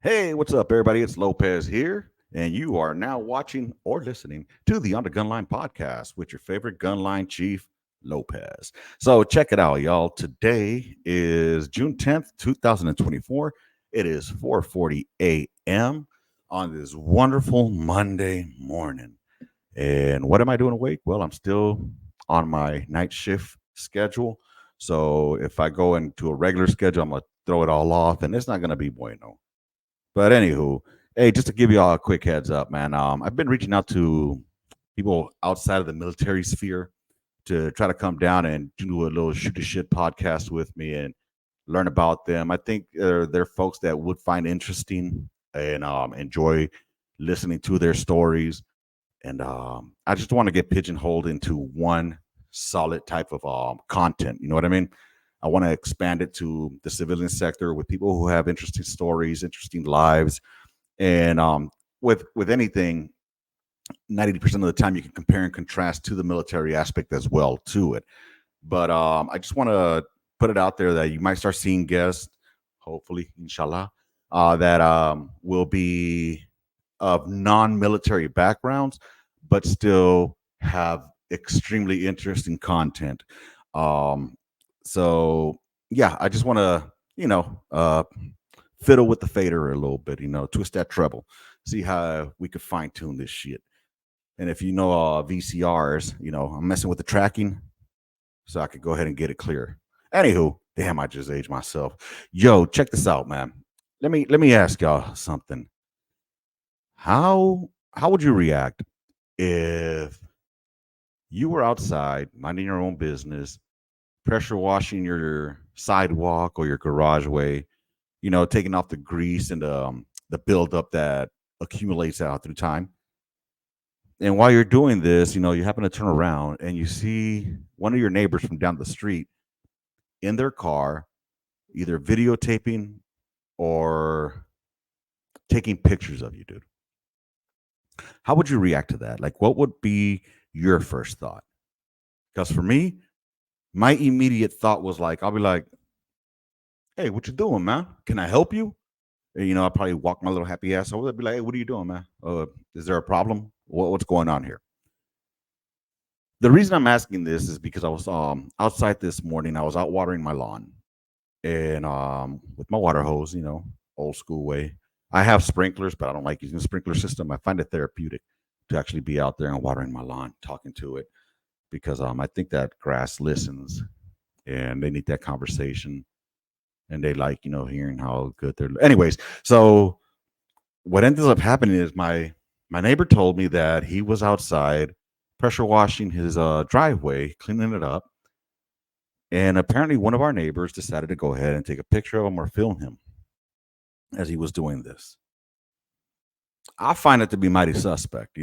Hey, what's up, everybody? It's Lopez here, and you are now watching or listening to the On the Gunline podcast with your favorite gunline chief, Lopez. So, check it out, y'all. Today is June 10th, 2024. It is 4:40 a.m. on this wonderful Monday morning. And what am I doing awake? Well, I'm still on my night shift schedule. So, if I go into a regular schedule, I'm going to throw it all off, and it's not going to be bueno. But anywho, hey, just to give you all a quick heads up, man. I've been reaching out to people outside of the military sphere to try to come down and do a little shoot the shit podcast with me and learn about them. I think they're folks that would find interesting and enjoy listening to their stories. And I just want to get pigeonholed into one solid type of content. You know what I mean? I want to expand it to the civilian sector with people who have interesting stories, interesting lives, and with anything, 90% of the time you can compare and contrast to the military aspect as well to it. But I just want to put it out there that you might start seeing guests, hopefully, inshallah, that will be of non-military backgrounds, but still have extremely interesting content. Um, so yeah, I just want to, fiddle with the fader a little bit, twist that treble, see how we could fine tune this shit. And if you know VCRs, I'm messing with the tracking so I could go ahead and get it clear. Anywho, damn, I just aged myself. Yo, check this out, man. Let me ask y'all something. How would you react if you were outside minding your own business, pressure washing your sidewalk or your garage way, taking off the grease and the buildup that accumulates out through time. And while you're doing this, you happen to turn around and you see one of your neighbors from down the street in their car, either videotaping or taking pictures of you, dude. How would you react to that? Like, what would be your first thought? Because for me, my immediate thought was like, I'll be like, hey, what you doing, man? Can I help you? And, I'll probably walk my little happy ass over there, be like, hey, what are you doing, man? Is there a problem? What's going on here? The reason I'm asking this is because I was outside this morning. I was out watering my lawn and with my water hose, old school way. I have sprinklers, but I don't like using the sprinkler system. I find it therapeutic to actually be out there and watering my lawn, talking to it, because I think that grass listens and they need that conversation and they like, hearing how good they're. Anyways, so what ends up happening is my neighbor told me that he was outside pressure washing his driveway, cleaning it up, and apparently one of our neighbors decided to go ahead and take a picture of him or film him as he was doing this. I find it to be mighty suspect.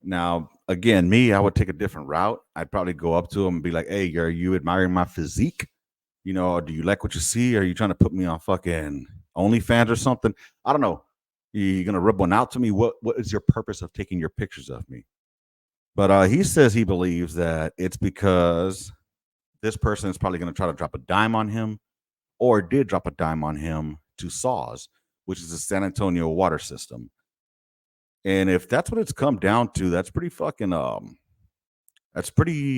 Now, again, me, I would take a different route. I'd probably go up to him and be like, hey, are you admiring my physique? Do you like what you see? Are you trying to put me on fucking OnlyFans or something? I don't know. You gonna rub one out to me? What is your purpose of taking your pictures of me? But he says he believes that it's because this person is probably gonna try to drop a dime on him, or did drop a dime on him to SAWS, which is the San Antonio water system. And if that's what it's come down to, that's pretty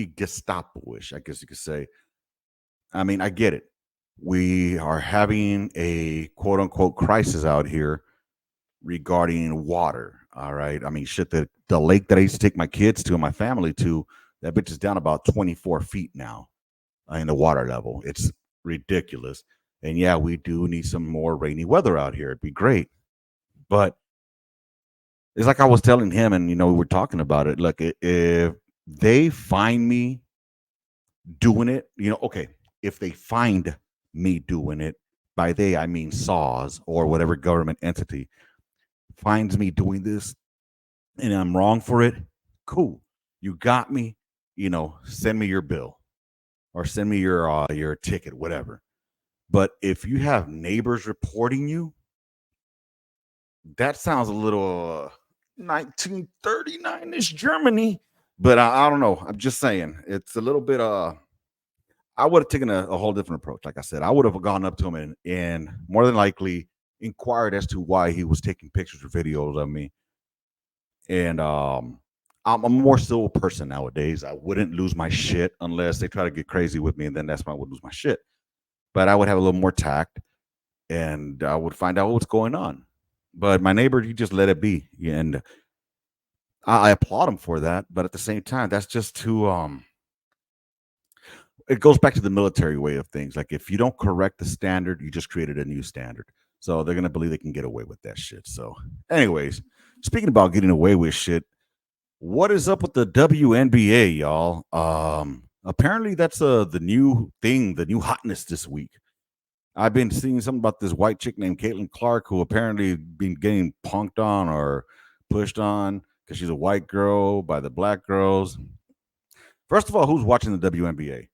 Gestapo-ish, I guess you could say. I mean, I get it. We are having a quote unquote crisis out here regarding water. All right. I mean, shit, the lake that I used to take my kids to and my family to, that bitch is down about 24 feet now in the water level. It's ridiculous. And yeah, we do need some more rainy weather out here. It'd be great. But it's like I was telling him, and we were talking about it. Look, if they find me doing it, okay, if they find me doing it, by they I mean SAWS or whatever government entity finds me doing this, and I'm wrong for it, cool. You got me. Send me your bill or send me your ticket, whatever. But if you have neighbors reporting you, that sounds a little 1939ish Germany. But I don't know. I'm just saying it's a little bit. I would have taken a whole different approach. Like I said, I would have gone up to him and more than likely inquired as to why he was taking pictures or videos of me. And I'm a more civil person nowadays. I wouldn't lose my shit unless they try to get crazy with me, and then that's when I would lose my shit. But I would have a little more tact, and I would find out what's going on. But my neighbor, he just let it be, and I applaud him for that. But at the same time, that's just too it goes back to the military way of things. Like if you don't correct the standard, you just created a new standard. So they're gonna believe they can get away with that shit. So, anyways, speaking about getting away with shit, what is up with the WNBA, y'all? Apparently that's the new thing, the new hotness this week. I've been seeing something about this white chick named Caitlin Clark who apparently been getting punked on or pushed on because she's a white girl by the black girls. First of all, who's watching the WNBA?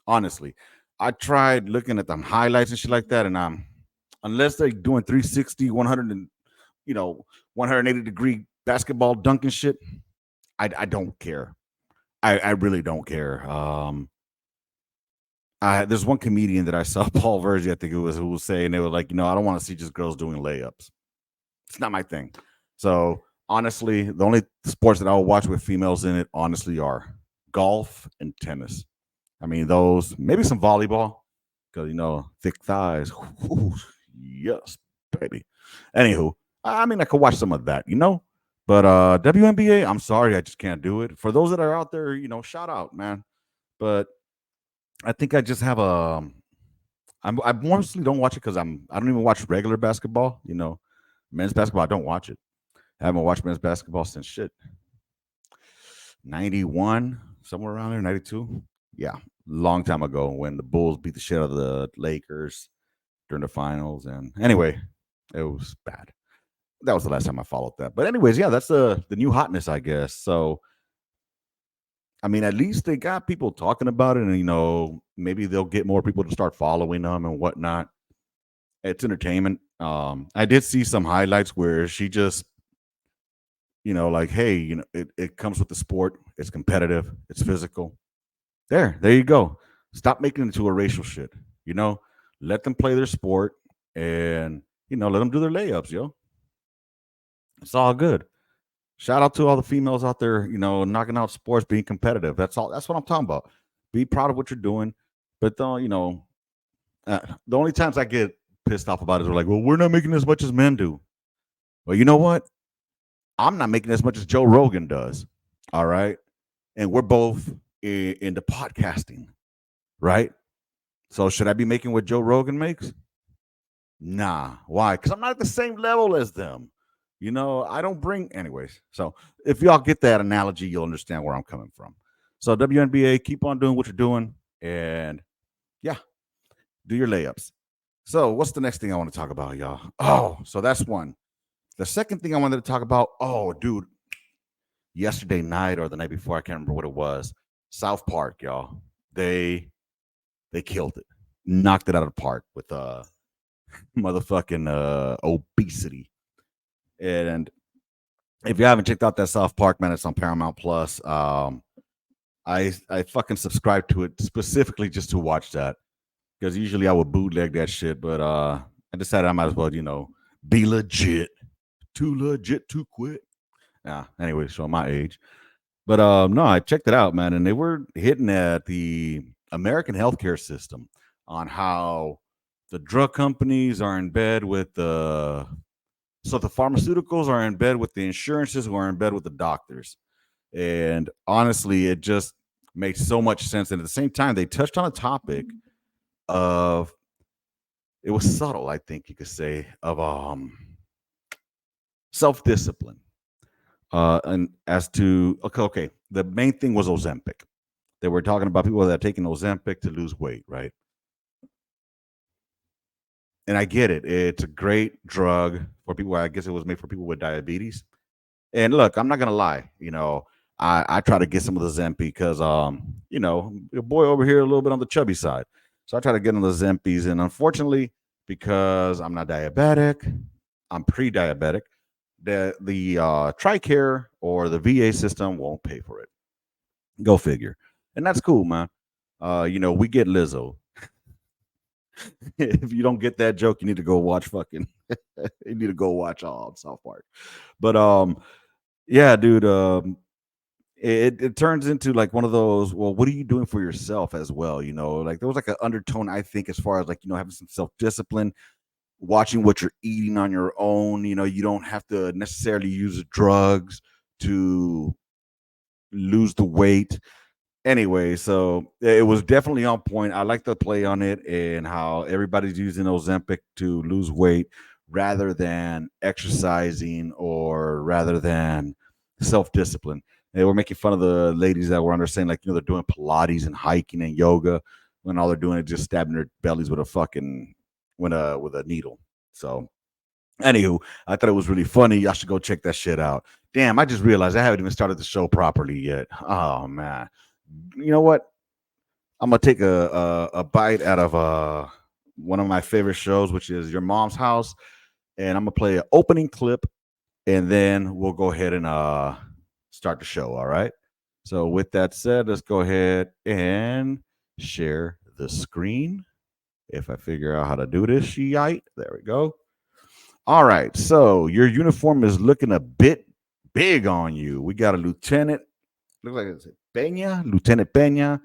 Honestly, I tried looking at them highlights and shit like that, and unless they're doing 360, 100, and 180-degree basketball dunking shit, I don't care. I really don't care. There's one comedian that I saw, Paul Verzi, I think it was, who was saying they were like, I don't want to see just girls doing layups. It's not my thing. So honestly, the only sports that I'll watch with females in it, honestly, are golf and tennis. I mean, those, maybe some volleyball, because, thick thighs. Whew, yes, baby. Anywho, I mean, I could watch some of that, But WNBA, I'm sorry, I just can't do it. For those that are out there, shout out, man. But I think I just have I mostly don't watch it because I don't even watch regular basketball. Men's basketball, I don't watch it. I haven't watched men's basketball since shit 91, somewhere around there, 92. Yeah, long time ago when the Bulls beat the shit out of the Lakers during the finals. And anyway, it was bad. That was the last time I followed that. But anyways, yeah, that's the new hotness, I guess. So I mean, at least they got people talking about it, and maybe they'll get more people to start following them and whatnot. It's entertainment. I did see some highlights where she just, like, hey, it comes with the sport. It's competitive. It's physical. There you go. Stop making it into a racial shit. Let them play their sport, and let them do their layups, yo. It's all good. Shout out to all the females out there, knocking out sports, being competitive. That's all. That's what I'm talking about. Be proud of what you're doing, but don't, the only times I get pissed off about it is like, well, we're not making as much as men do. Well, you know what? I'm not making as much as Joe Rogan does. All right, and we're both into podcasting, right? So should I be making what Joe Rogan makes? Nah. Why? Because I'm not at the same level as them. I don't bring, anyways. So if y'all get that analogy, you'll understand where I'm coming from. So WNBA, keep on doing what you're doing, and yeah, do your layups. So what's the next thing I want to talk about, y'all? Oh, so that's one. The second thing I wanted to talk about, oh, dude, yesterday night or the night before, I can't remember what it was. South Park, y'all. They killed it, knocked it out of the park with motherfucking obesity. And if you haven't checked out that South Park, man, it's on Paramount Plus. I fucking subscribe to it specifically just to watch that, because usually I would bootleg that shit, but I decided I might as well, be legit. Too legit to quit. Yeah. Anyway, showing my age, but no, I checked it out, man, and they were hitting at the American healthcare system on how the drug companies are in bed with the pharmaceuticals are in bed with the insurances who are in bed with the doctors. And honestly, it just makes so much sense. And at the same time, they touched on a topic of, it was subtle, I think you could say, of self-discipline. And as to, okay, the main thing was Ozempic. They were talking about people that are taking Ozempic to lose weight, right? And I get it. It's a great drug for people. I guess it was made for people with diabetes. And look, I'm not gonna lie. I try to get some of the Zempi because your boy over here a little bit on the chubby side. So I try to get on the Zempies, and unfortunately, because I'm not diabetic, I'm pre-diabetic. The TRICARE or the VA system won't pay for it. Go figure. And that's cool, man. We get Lizzo. If you don't get that joke, you need to go watch fucking. You need to go watch all South Park. But yeah, dude. It turns into like one of those. Well, what are you doing for yourself as well? Like there was like an undertone, I think, as far as like having some self discipline, watching what you're eating on your own. You don't have to necessarily use drugs to lose the weight. Anyway, so it was definitely on point. I like the play on it and how everybody's using Ozempic to lose weight rather than exercising or rather than self discipline. They were making fun of the ladies that were under saying like they're doing Pilates and hiking and yoga when all they're doing is just stabbing their bellies with a fucking with a needle. So anywho, I thought it was really funny. Y'all should go check that shit out. Damn, I just realized I haven't even started the show properly yet. Oh man. You know what? I'm gonna take a bite out of one of my favorite shows, which is Your Mom's House, and I'm gonna play an opening clip, and then we'll go ahead and start the show. All right. So with that said, let's go ahead and share the screen. If I figure out how to do this, shite. There we go. All right. So your uniform is looking a bit big on you. We got a lieutenant. Looks like it's Lieutenant Pena.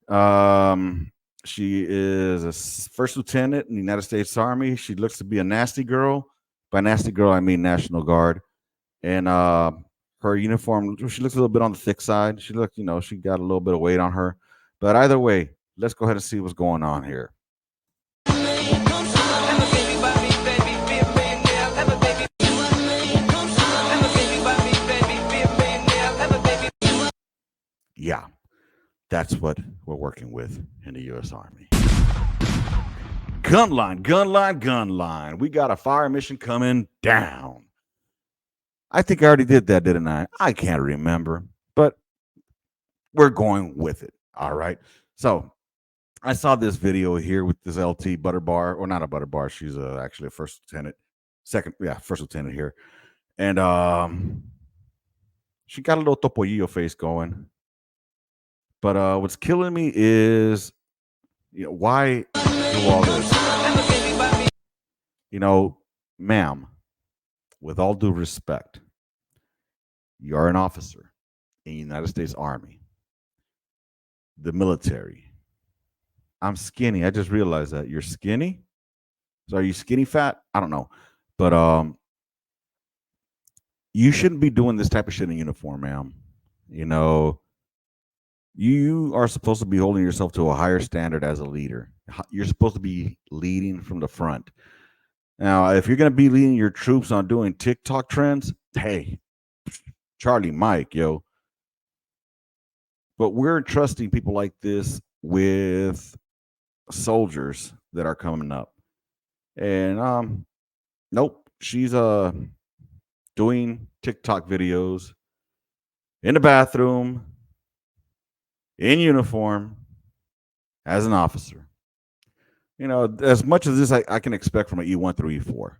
Um, she is a first lieutenant in the United States Army. She looks to be a nasty girl. By nasty girl, I mean National Guard. And her uniform, she looks a little bit on the thick side. She looked, she got a little bit of weight on her. But either way, let's go ahead and see what's going on here. Yeah, that's what we're working with in the U.S. Army. Gun line, gun line, gun line. We got a fire mission coming down. I think I already did that, didn't I? I can't remember, but we're going with it. All right. So I saw this video here with this LT butter bar, or not a butter bar. She's actually a first lieutenant, first lieutenant here. And she got a little topollillo face going. But what's killing me is, why do all this? Ma'am, with all due respect, you are an officer in the United States Army, the military. I'm skinny. I just realized that you're skinny. So are you skinny fat? I don't know, but you shouldn't be doing this type of shit in uniform, ma'am. You are supposed to be holding yourself to a higher standard as a leader. You're supposed to be leading from the front. Now, if you're going to be leading your troops on doing TikTok trends, hey, Charlie Mike, yo. But we're trusting people like this with soldiers that are coming up. And nope, she's doing TikTok videos in the bathroom, in uniform, as an officer. As much as this I can expect from an E1 through E4.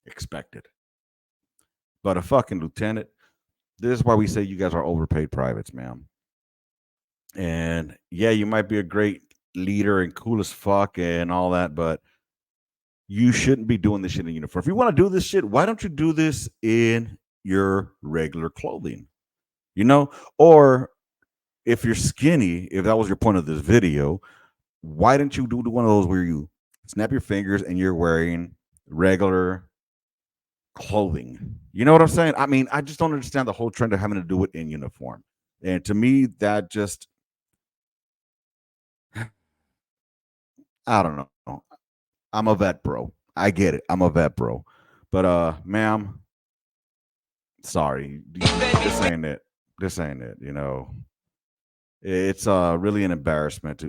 Expected. But a fucking lieutenant, this is why we say you guys are overpaid privates, ma'am. And yeah, you might be a great leader and cool as fuck and all that, but you shouldn't be doing this shit in uniform. If you want to do this shit, why don't you do this in your regular clothing? Or if you're skinny, if that was your point of this video, why didn't you do one of those where you snap your fingers and you're wearing regular clothing? You know what I'm saying? I mean, I just don't understand the whole trend of having to do it in uniform. And to me, that just, I don't know. I'm a vet, bro. I get it. I'm a vet, bro. But ma'am, sorry. This ain't it. This ain't it, It's really an embarrassment,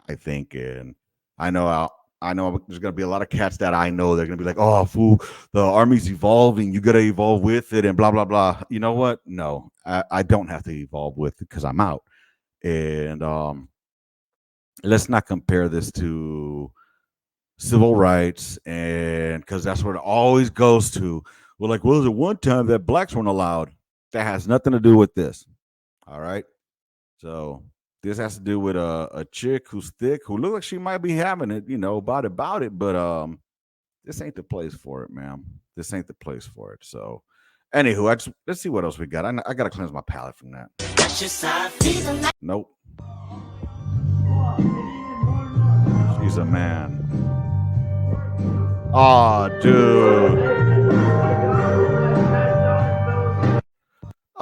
I think. And I know there's gonna be a lot of cats that I know they're gonna be like, "Oh, fool, the army's evolving. You gotta evolve with it," and blah blah blah. You know what? No, I don't have to evolve with it because I'm out. And let's not compare this to civil rights, and because that's what it always goes to. Well, like, well, there one time that blacks weren't allowed. That has nothing to do with this. All right. So This has to do with a chick who's thick, who looks like she might be having it, about it, but this ain't the place for it, man. This ain't the place for it. So, anywho, let's see what else we got. I gotta cleanse my palate from that. Nope. She's a man. Oh, dude.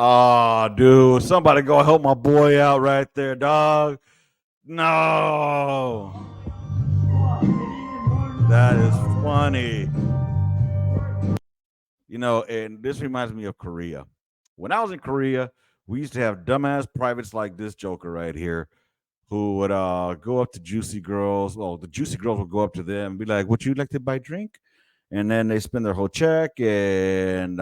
Oh, dude. Somebody go help my boy out right there, dog. No. That is funny. And this reminds me of Korea. When I was in Korea, we used to have dumbass privates like this joker right here who would go up to juicy girls. Well, the juicy girls would go up to them and be like, "Would you like to buy a drink?" And then they spend their whole check, and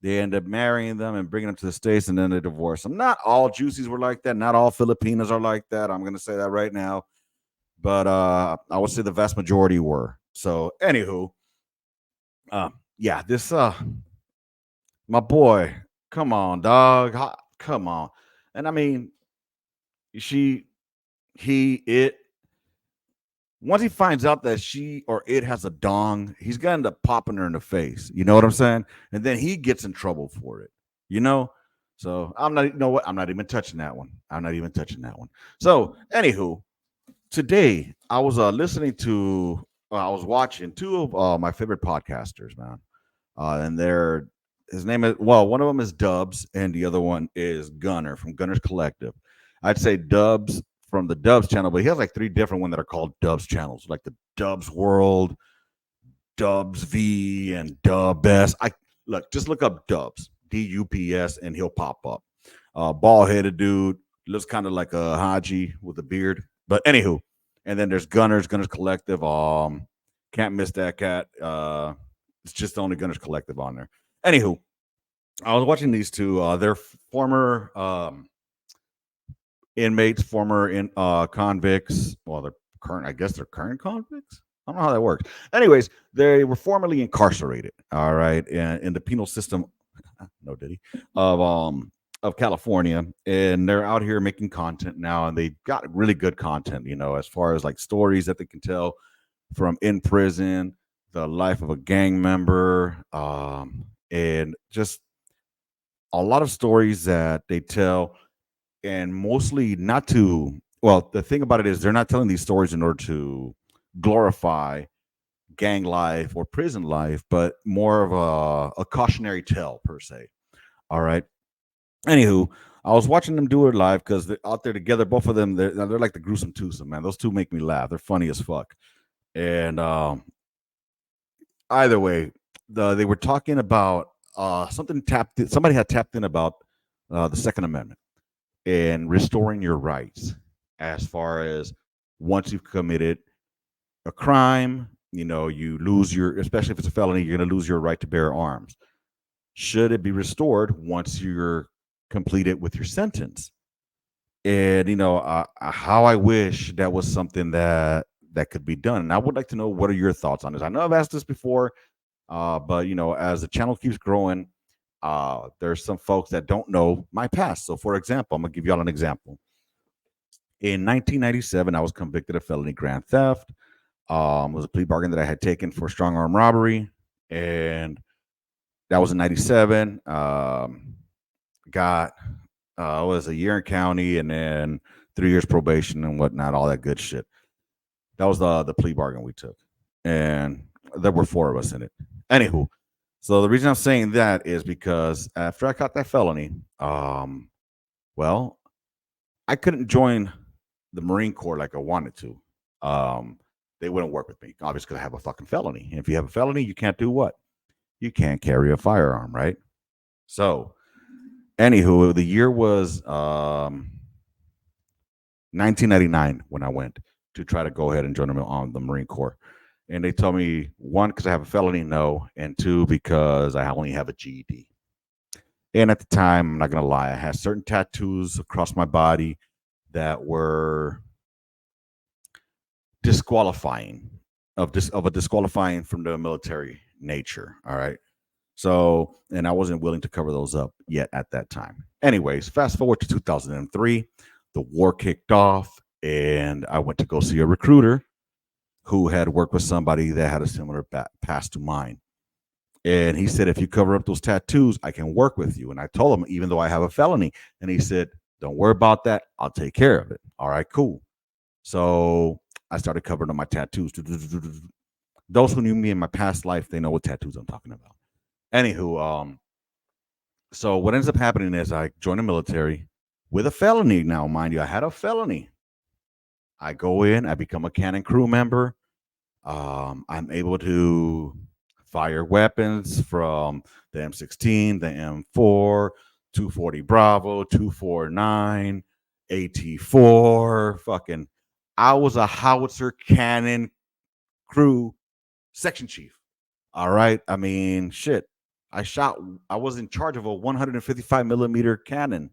they end up marrying them and bringing them to the States, and then they divorce them. Not all juicies were like that. Not all Filipinas are like that. I'm going to say that right now. But I would say the vast majority were. So, anywho, yeah, this my boy, come on, dog, come on. And I mean, she, he, it. Once he finds out that she or it has a dong, he's gonna end up popping her in the face. You know what I'm saying? And then he gets in trouble for it. You know. So I'm not. You know what? I'm not even touching that one. I'm not even touching that one. So, anywho, today I was listening to. I was watching two of my favorite podcasters, man. And his name is, well, one of them is Dubs, and the other one is Gunner from Gunner's Collective. I'd say Dubs from the Dubs channel, but he has like three different ones that are called Dubs channels, like the Dubs World, Dubs V, and Dub S. Just look up Dubs, DUPS, and he'll pop up. Bald headed dude, looks kind of like a Haji with a beard. But anywho, and then there's Gunner's Collective. Can't miss that cat. It's just the only Gunners Collective on there. Anywho, I was watching these two. They're former inmates, convicts. Well, they're current. I guess they're current convicts. I don't know how that works. Anyways, they were formerly incarcerated. All right, in the penal system. No, did he? Of California, and they're out here making content now, and they got really good content. As far as like stories that they can tell from in prison, the life of a gang member, and just a lot of stories that they tell, and mostly not to. Well, the thing about it is they're not telling these stories in order to glorify gang life or prison life, but more of a cautionary tale per se. All right. Anywho, I was watching them do it live because they're out there together. Both of them, they're like the gruesome twosome, man. Those two make me laugh. They're funny as fuck. And either way, they were talking about somebody had tapped in about the Second Amendment and restoring your rights as far as once you've committed a crime, you lose especially if it's a felony, you're going to lose your right to bear arms. Should it be restored once you're completed with your sentence? And how I wish that was something that could be done. And I would like to know, what are your thoughts on this? I know I've asked this before, but as the channel keeps growing, there's some folks that don't know my past. So, for example, I'm gonna give y'all an example. In 1997, I was convicted of felony grand theft. It was a plea bargain that I had taken for strong arm robbery, and that was in 97. Got was a year in county, and then 3 years probation and whatnot, all that good shit. That was the plea bargain we took, and there were four of us in it. Anywho, so the reason I'm saying that is because after I caught that felony, well, I couldn't join the Marine Corps like I wanted to. They wouldn't work with me, obviously, because I have a fucking felony. And if you have a felony, you can't do what? You can't carry a firearm, right? So, anywho, the year was 1999 when I went to try to go ahead and join them on the Marine Corps. And they told me, one, because I have a felony, no, and two, because I only have a GED. And at the time, I'm not going to lie, I had certain tattoos across my body that were disqualifying, of a disqualifying from the military nature. All right. So, and I wasn't willing to cover those up yet at that time. Anyways, fast forward to 2003, the war kicked off, and I went to go see a recruiter who had worked with somebody that had a similar past to mine. And he said, if you cover up those tattoos, I can work with you. And I told him, even though I have a felony. And he said, don't worry about that. I'll take care of it. All right, cool. So I started covering up my tattoos. Those who knew me in my past life, they know what tattoos I'm talking about. Anywho, so what ends up happening is I joined the military with a felony. Now, mind you, I had a felony. I go in, I become a cannon crew member. I'm able to fire weapons from the M16, the M4, 240 Bravo, 249, AT4. Fucking, I was a howitzer cannon crew section chief. All right. I mean, shit. I was in charge of a 155 millimeter cannon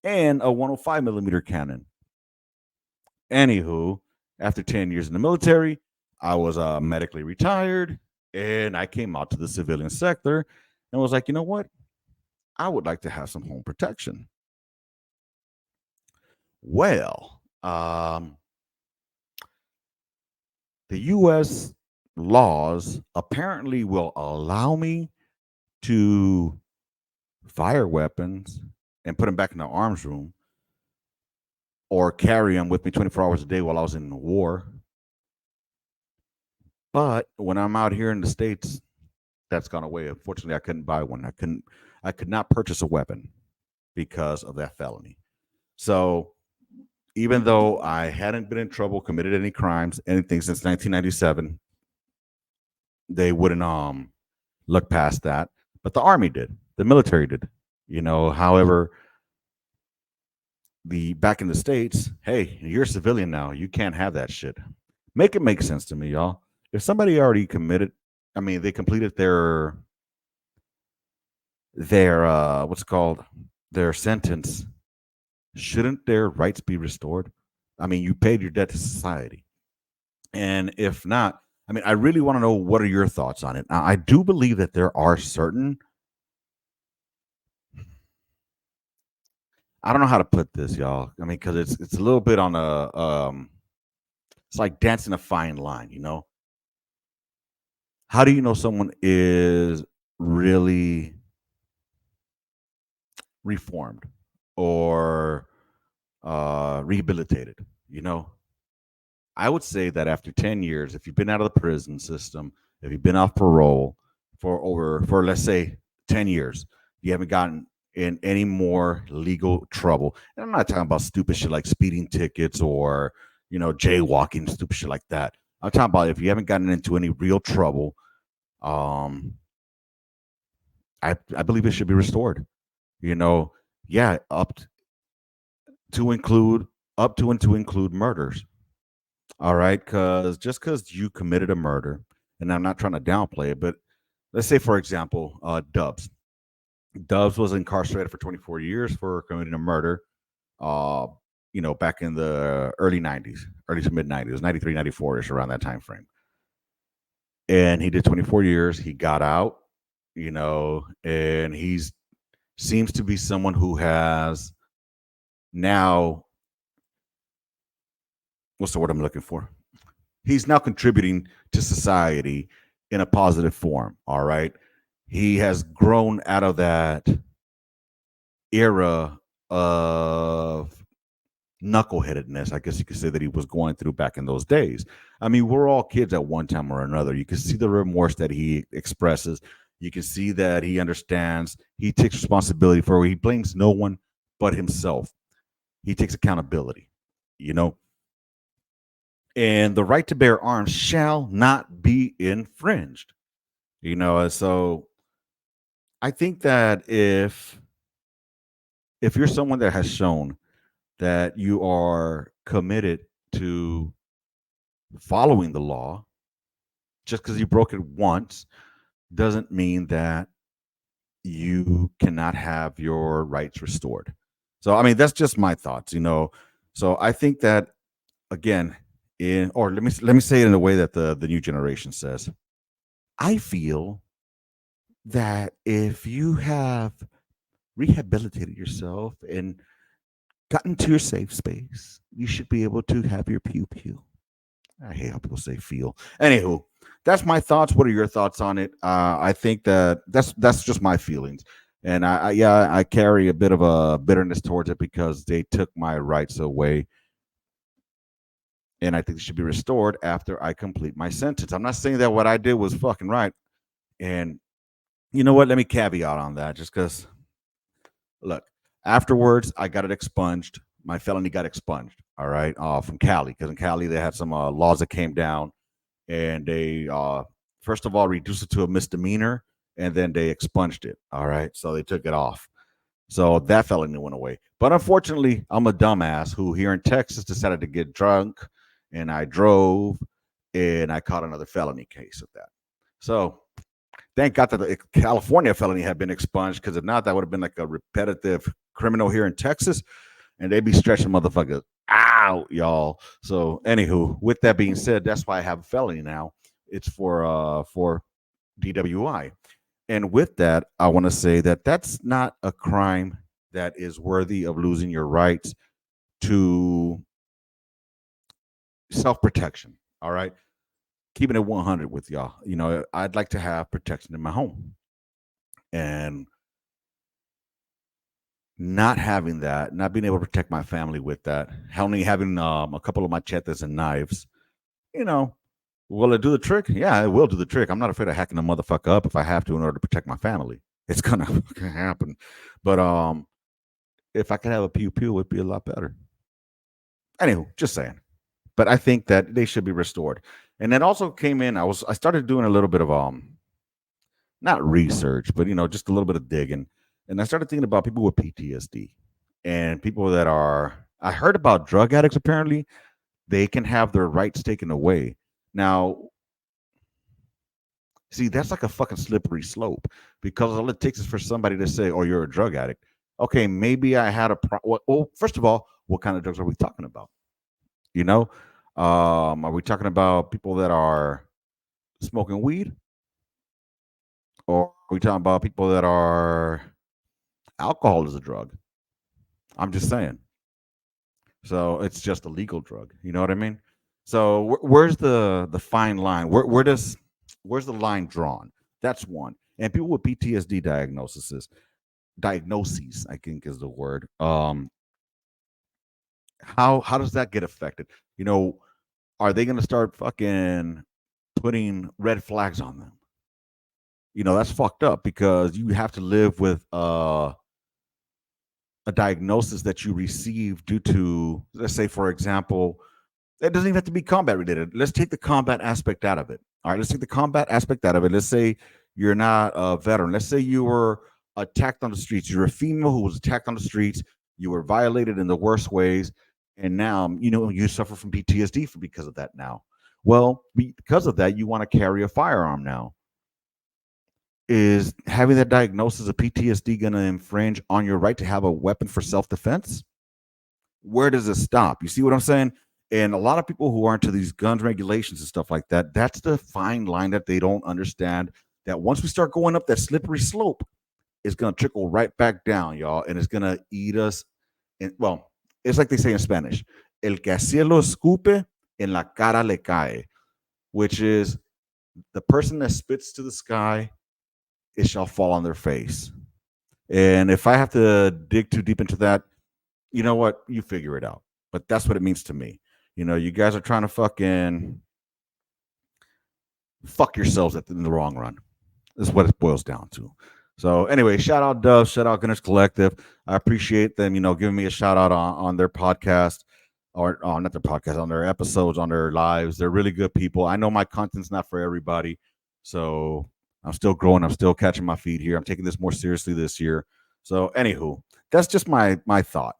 and a 105 millimeter cannon. Anywho, after 10 years in the military, I was medically retired and I came out to the civilian sector and was like, you know what? I would like to have some home protection. Well, the U.S. laws apparently will allow me to fire weapons and put them back in the arms room or carry them with me 24 hours a day while I was in the war. But when I'm out here in the States, that's gone away. Unfortunately, I couldn't buy one. I could not purchase a weapon because of that felony. So even though I hadn't been in trouble, committed any crimes, anything since 1997, they wouldn't look past that. But the army did, the military did. However, the back in the States, hey, you're a civilian now. You can't have that shit. Make it make sense to me, y'all. If somebody already committed, I mean, they completed their what's it called, their sentence, shouldn't their rights be restored? I mean, you paid your debt to society. And if not, I mean, I really want to know, what are your thoughts on it? Now, I do believe that there are certain, I don't know how to put this, y'all. I mean, because it's a little bit on a it's like dancing a fine line, How do you know someone is really reformed or rehabilitated? I would say that after 10 years, if you've been out of the prison system, if you've been off parole for let's say 10 years, you haven't gotten in any more legal trouble. And I'm not talking about stupid shit like speeding tickets or, jaywalking, stupid shit like that. I'm talking about if you haven't gotten into any real trouble, um, I believe it should be restored. Yeah, to include up to and to include murders. All right, because just because you committed a murder, and I'm not trying to downplay it, but let's say, for example, Dubs. Dubs was incarcerated for 24 years for committing a murder. Uh, back in the early 90s, early to mid 90s, 93, 94 ish, around that time frame. And he did 24 years. He got out, and he's seems to be someone who has now, what's the word I'm looking for? He's now contributing to society in a positive form. All right. He has grown out of that era of knuckleheadedness, I guess you could say, that he was going through back in those days. I mean, we're all kids at one time or another. You can see the remorse that he expresses. You can see that he understands. He takes responsibility for it. He blames no one but himself. He takes accountability, you know. And the right to bear arms shall not be infringed. So I think that if you're someone that has shown that you are committed to following the law, just because you broke it once doesn't mean that you cannot have your rights restored. So I mean, that's just my thoughts. So I think that, again, or let me say it in a way that the new generation says. I feel that if you have rehabilitated yourself and gotten to your safe space, you should be able to have your pew pew. I hate how people say feel. Anywho, that's my thoughts. What are your thoughts on it? I think that that's just my feelings, and I carry a bit of a bitterness towards it because they took my rights away, and I think it should be restored after I complete my sentence. I'm not saying that what I did was fucking right, and you know what? Let me caveat on that, just because look, afterwards, I got it expunged. My felony got expunged. All right, from Cali, because in Cali they had some laws that came down, and they first of all reduced it to a misdemeanor, and then they expunged it. All right, so they took it off. So that felony went away. But unfortunately, I'm a dumbass who here in Texas decided to get drunk, and I drove, and I caught another felony case of that. So thank God that the California felony had been expunged, because if not, that would have been like a repetitive criminal here in Texas, and they'd be stretching motherfuckers out, y'all. So, anywho, with that being said, that's why I have a felony now. It's for DWI, and with that, I want to say that that's not a crime that is worthy of losing your rights to self protection. All right, keeping it 100 with y'all. You know, I'd like to have protection in my home, and not having that, not being able to protect my family with that, only having a couple of machetes and knives, you know, will it do the trick? Yeah, it will do the trick. I'm not afraid of hacking a motherfucker up if I have to in order to protect my family. It's gonna happen. But if I could have a pew pew, it'd be a lot better. Anywho, just saying. But I think that they should be restored. And that also came in. I started doing a little bit of not research, but just a little bit of digging. And I started thinking about people with PTSD and people that are. I heard about drug addicts. Apparently, they can have their rights taken away. Now, see, that's like a fucking slippery slope, because all it takes is for somebody to say, "Oh, you're a drug addict." Okay, maybe I had a well, first of all, what kind of drugs are we talking about? You know, are we talking about people that are smoking weed, or are we talking about people that are alcohol is a drug? I'm just saying. So it's just a legal drug. You know what I mean? So where's the fine line? Where's the line drawn? That's one. And people with PTSD diagnoses, I think is the word. How does that get affected? You know, are they going to start fucking putting red flags on them? That's fucked up, because you have to live with a diagnosis that you receive due to, let's say, for example, it doesn't even have to be combat related. Let's take the combat aspect out of it. All right, let's take the combat aspect out of it. Let's say you're not a veteran. Let's say you were attacked on the streets. You're a female who was attacked on the streets. You were violated in the worst ways, and now you suffer from PTSD because of that. Now, well, because of that, you want to carry a firearm now. Is having that diagnosis of PTSD going to infringe on your right to have a weapon for self-defense? Where does it stop? You see what I'm saying? And a lot of people who are into these guns regulations and stuff like that, that's the fine line that they don't understand. That once we start going up that slippery slope, it's going to trickle right back down, y'all, and it's going to eat us. And well, it's like they say in Spanish: "El que a cielo escupe, en la cara le cae," which is the person that spits to the sky, it shall fall on their face. And if I have to dig too deep into that, you know what? You figure it out. But that's what it means to me. You guys are trying to fucking fuck yourselves in the wrong run. Is what it boils down to. So anyway, shout out Dove, shout out Gunners Collective. I appreciate them, giving me a shout out on their podcast, or not their podcast, on their episodes, on their lives. They're really good people. I know my content's not for everybody, so I'm still growing. I'm still catching my feet here. I'm taking this more seriously this year. So anywho, that's just my thought,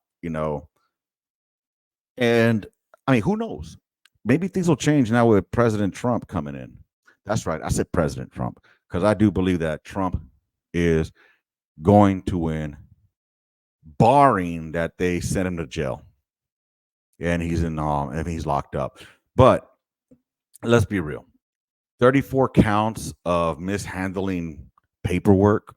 And I mean, who knows? Maybe things will change now with President Trump coming in. That's right. I said President Trump, because I do believe that Trump is going to win, barring that they send him to jail and he's locked up. But let's be real. 34 counts of mishandling paperwork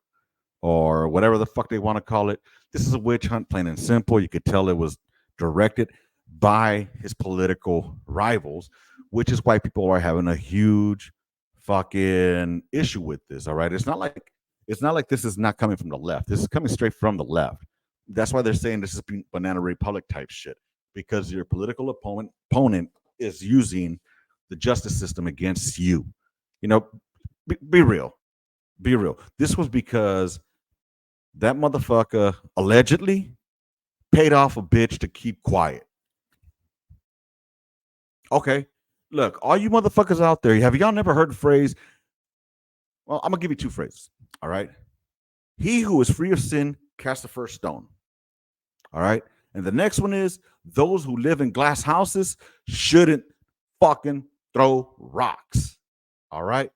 or whatever the fuck they want to call it. This is a witch hunt, plain and simple. You could tell it was directed by his political rivals, which is why people are having a huge fucking issue with this. All right, it's not like this is not coming from the left. This is coming straight from the left. That's why they're saying this is banana republic type shit, because your political opponent is using the justice system against you. You know, be real. Be real. This was because that motherfucker allegedly paid off a bitch to keep quiet. Okay. Look, all you motherfuckers out there, have y'all never heard the phrase? Well, I'm going to give you two phrases. All right. He who is free of sin cast the first stone. All right. And the next one is those who live in glass houses shouldn't fucking throw rocks. All right.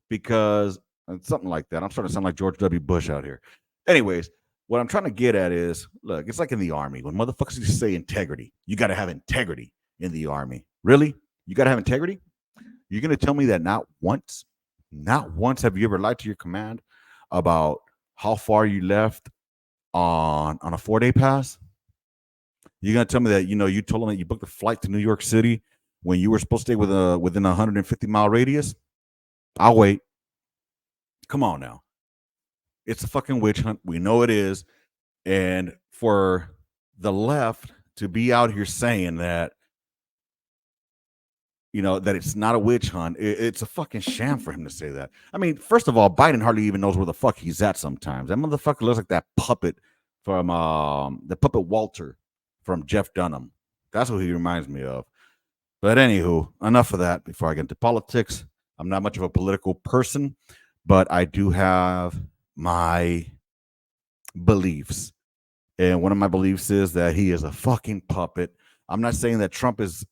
Because something like that. I'm starting to sound like George W. Bush out here. Anyways, what I'm trying to get at is, look, it's like in the army. When motherfuckers just say integrity, you got to have integrity in the army. Really? You got to have integrity? You're going to tell me that not once have you ever lied to your command about how far you left on a 4-day pass? You're going to tell me that, you told them that you booked a flight to New York City when you were supposed to stay within a 150-mile radius? I'll wait. Come on now. It's a fucking witch hunt. We know it is. And for the left to be out here saying that, that it's not a witch hunt, it's a fucking sham for him to say that. I mean, first of all, Biden hardly even knows where the fuck he's at sometimes. That motherfucker looks like that puppet from the puppet Walter from Jeff Dunham. That's what he reminds me of. But anywho, enough of that before I get into politics. I'm not much of a political person, but I do have my beliefs. And one of my beliefs is that he is a fucking puppet. I'm not saying that Trump is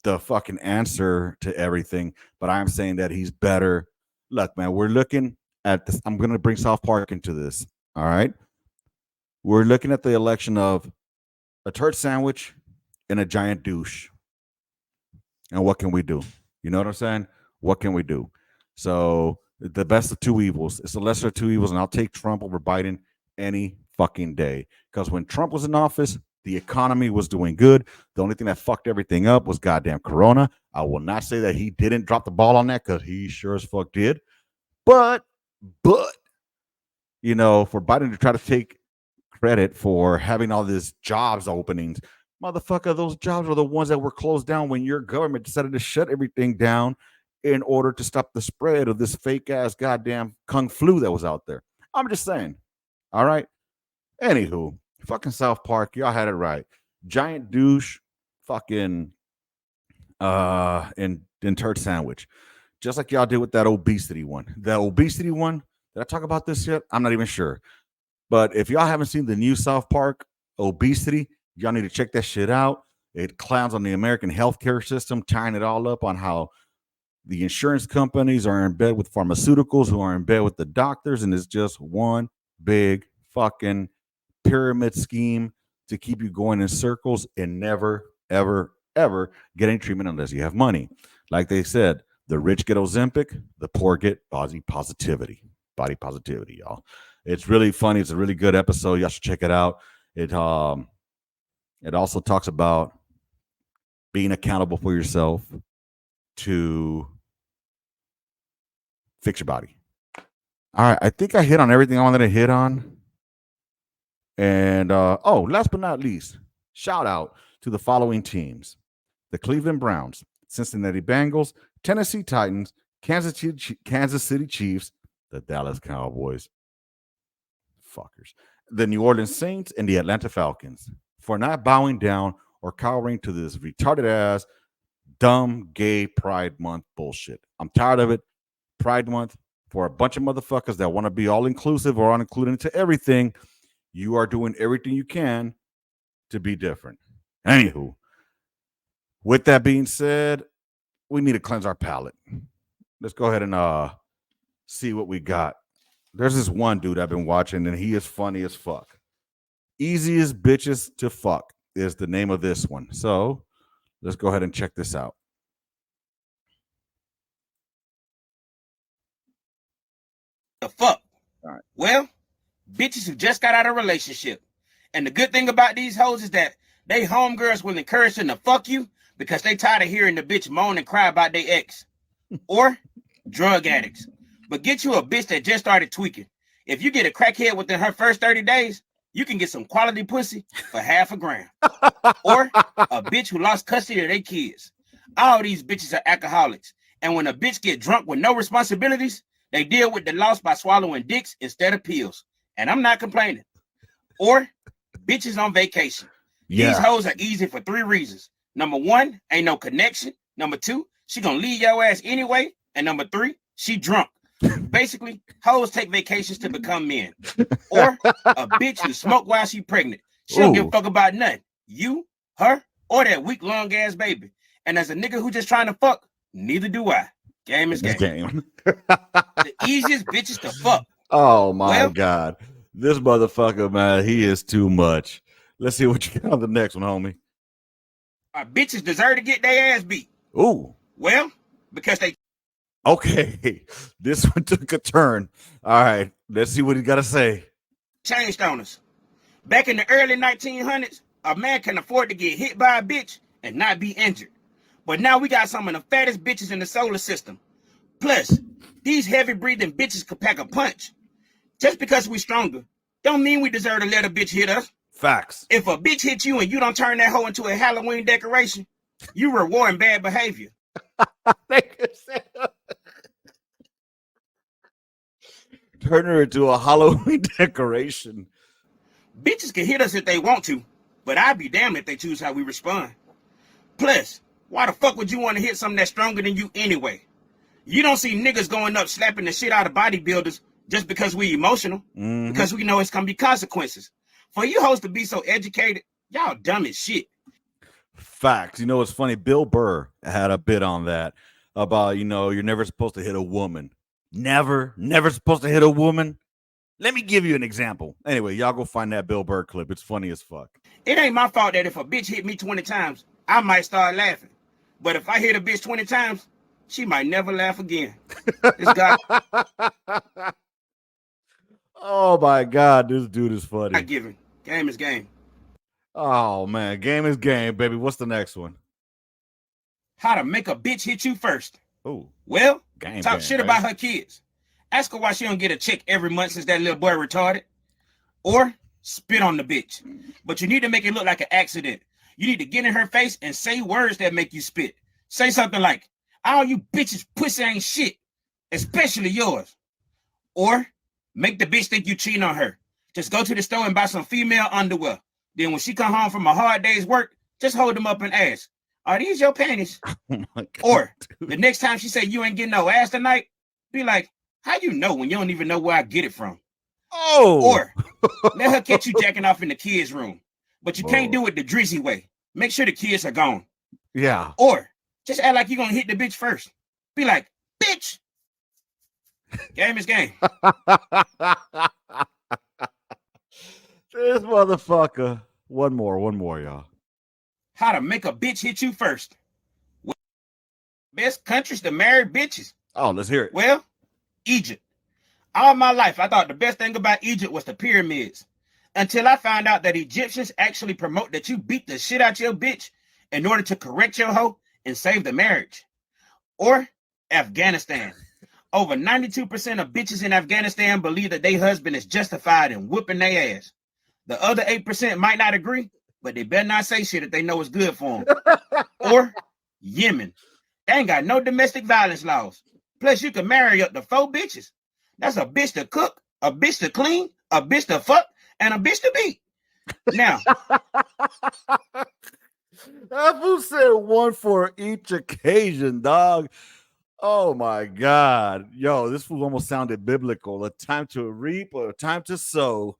the fucking answer to everything, but I'm saying that he's better. Look, man, we're looking at this. I'm going to bring South Park into this. All right. We're looking at the election of a turd sandwich and a giant douche. And what can we do? You know what I'm saying? What can we do? So the best of two evils. It's the lesser of two evils, and I'll take Trump over Biden any fucking day. Because when Trump was in office, the economy was doing good. The only thing that fucked everything up was goddamn Corona. I will not say that he didn't drop the ball on that, because he sure as fuck did. But, for Biden to try to take credit for having all these jobs openings, motherfucker, those jobs are the ones that were closed down when your government decided to shut everything down in order to stop the spread of this fake ass goddamn kung flu that was out there. I'm just saying. All right. Anywho, fucking South Park, y'all had it right. Giant douche, fucking in turd sandwich. Just like y'all did with that obesity one. That obesity one, did I talk about this yet? I'm not even sure. But if y'all haven't seen the new South Park obesity, y'all need to check that shit out. It clowns on the American healthcare system, tying it all up on how the insurance companies are in bed with pharmaceuticals, who are in bed with the doctors, and it's just one big fucking pyramid scheme to keep you going in circles and never, ever, ever getting treatment unless you have money. Like they said, the rich get Ozempic, the poor get body positivity, y'all. It's really funny. It's a really good episode. Y'all should check it out. It also talks about being accountable for yourself to fix your body. All right. I think I hit on everything I wanted to hit on. And last but not least, shout out to the following teams: the Cleveland Browns, Cincinnati Bengals, Tennessee Titans, Kansas City Chiefs, the Dallas Cowboys, fuckers, the New Orleans Saints, and the Atlanta Falcons for not bowing down or cowering to this retarded ass, dumb, gay Pride Month bullshit. I'm tired of it. Pride Month, for a bunch of motherfuckers that want to be all inclusive or included into everything, you are doing everything you can to be different. Anywho, with that being said, we need to cleanse our palate. Let's go ahead and see what we got. There's this one dude I've been watching, and he is funny as fuck. Easiest Bitches to Fuck is the name of this one. So let's go ahead and check this out. to fuck. All right. Well, bitches who just got out of a relationship. And the good thing about these hoes is that they homegirls will encourage them to fuck you because they tired of hearing the bitch moan and cry about their ex. Or drug addicts. But get you a bitch that just started tweaking. If you get a crackhead within her first 30 days, you can get some quality pussy for $500,000. Or a bitch who lost custody of their kids. All these bitches are alcoholics. And when a bitch get drunk with no responsibilities, they deal with the loss by swallowing dicks instead of pills. And I'm not complaining. Or bitches on vacation. Yeah. These hoes are easy for 3 reasons. Number 1, ain't no connection. Number 2, she gonna leave your ass anyway. And number 3, she drunk. Basically, hoes take vacations to become men. Or a bitch who smoke while she pregnant. She don't give a fuck about nothing. You, her, or that weak long ass baby. And as a nigga who just trying to fuck, neither do I. Game is game. The easiest bitches to fuck. Oh my God. This motherfucker, man, he is too much. Let's see what you got on the next one, homie. Our bitches deserve to get their ass beat. Ooh. Well, because they... Okay. This one took a turn. All right. Let's see what he got to say. Changed on us. Back in the early 1900s, a man can afford to get hit by a bitch and not be injured. But now we got some of the fattest bitches in the solar system. Plus, these heavy-breathing bitches could pack a punch. Just because we stronger, don't mean we deserve to let a bitch hit us. Facts. If a bitch hits you and you don't turn that hoe into a Halloween decoration, you rewarding bad behavior. Turn her into a Halloween decoration. Bitches can hit us if they want to, but I'd be damned if they choose how we respond. Plus, why the fuck would you want to hit something that's stronger than you anyway? You don't see niggas going up slapping the shit out of bodybuilders just because we emotional, because we know it's gonna be consequences. For you hoes to be so educated, y'all dumb as shit. Facts. You know, it's funny. Bill Burr had a bit on that about, you're never supposed to hit a woman. Never supposed to hit a woman. Let me give you an example. Anyway, y'all go find that Bill Burr clip. It's funny as fuck. It ain't my fault that if a bitch hit me 20 times, I might start laughing. But if I hit a bitch 20 times, she might never laugh again. It's God. Oh my God, this dude is funny. Not giving. Game is game. Oh man, game is game, baby. What's the next one? How to make a bitch hit you first. Oh. Well, Game, talk shit about her kids. Ask her why she don't get a check every month since that little boy retarded. Or spit on the bitch. But you need to make it look like an accident. You need to get in her face and say words that make you spit. Say something like, all you bitches pussy ain't shit, especially yours. Or make the bitch think you cheating on her. Just go to the store and buy some female underwear. Then when she come home from a hard day's work, just hold them up and ask, are these your panties? Oh my God, or the next time she say you ain't getting no ass tonight, be like, how you know when you don't even know where I get it from? Oh. Or let her catch you jacking off in the kids' room. But you can't do it the Drizzy way. Make sure the kids are gone. Yeah. Or just act like you're going to hit the bitch first. Be like, bitch. Game is game. This motherfucker. One more, y'all. How to make a bitch hit you first. Best countries to marry bitches. Oh, let's hear it. Well, Egypt. All my life, I thought the best thing about Egypt was the pyramids. Until I found out that Egyptians actually promote that you beat the shit out your bitch in order to correct your hoe and save the marriage. Or Afghanistan. Over 92% of bitches in Afghanistan believe that their husband is justified in whooping their ass. The other 8% might not agree, but they better not say shit if they know it's good for them. Or Yemen. They ain't got no domestic violence laws. Plus, you can marry up to 4 bitches. That's a bitch to cook, a bitch to clean, a bitch to fuck, and a bitch to beat. Now, Who said one for each occasion, dog? Oh my God. Yo, this fool almost sounded biblical. A time to reap or a time to sow.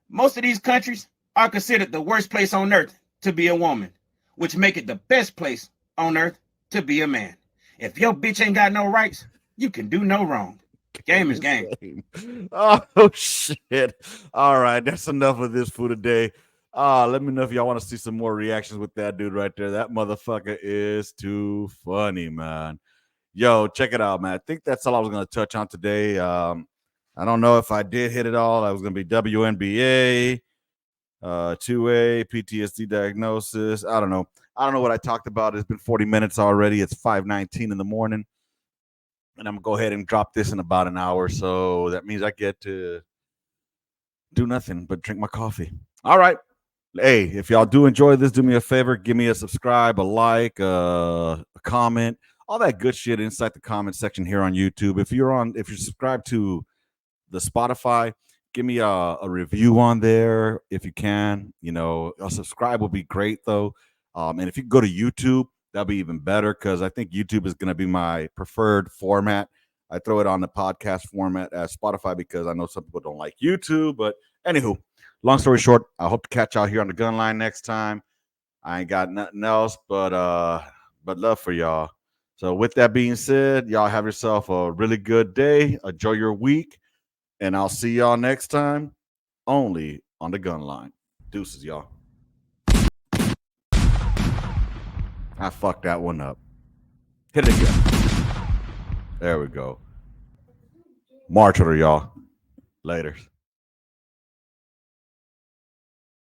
most of these countries are considered the worst place on earth to be a woman, which make it the best place on earth to be a man. If your bitch ain't got no rights, you can do no wrong. Game is game. Oh shit. All right, that's enough of this for today. Let me know if y'all want to see some more reactions with that dude right there. That motherfucker is too funny, man. Yo, check it out, man. I think that's all I was going to touch on today. I don't know if I did hit it all. I was going to be WNBA, 2A, PTSD diagnosis. I don't know. I don't know what I talked about. It's been 40 minutes already. It's 5:19 in the morning. And I'm going to go ahead and drop this in about an hour. So that means I get to do nothing but drink my coffee. All right. Hey, if y'all do enjoy this, do me a favor, give me a subscribe, a like, a comment, all that good shit inside the comment section here on YouTube. If you're subscribed to the Spotify, give me a review on there if you can. You know, a subscribe would be great though. And if you go to YouTube, that'll be even better because I think YouTube is going to be my preferred format. I throw it on the podcast format as Spotify because I know some people don't like YouTube. But anywho, long story short, I hope to catch y'all here on the gun line next time. I ain't got nothing else but love for y'all. So with that being said, y'all have yourself a really good day. Enjoy your week. And I'll see y'all next time only on the gun line. Deuces, y'all. I fucked that one up. Hit it again. There we go. March order, y'all. Laters.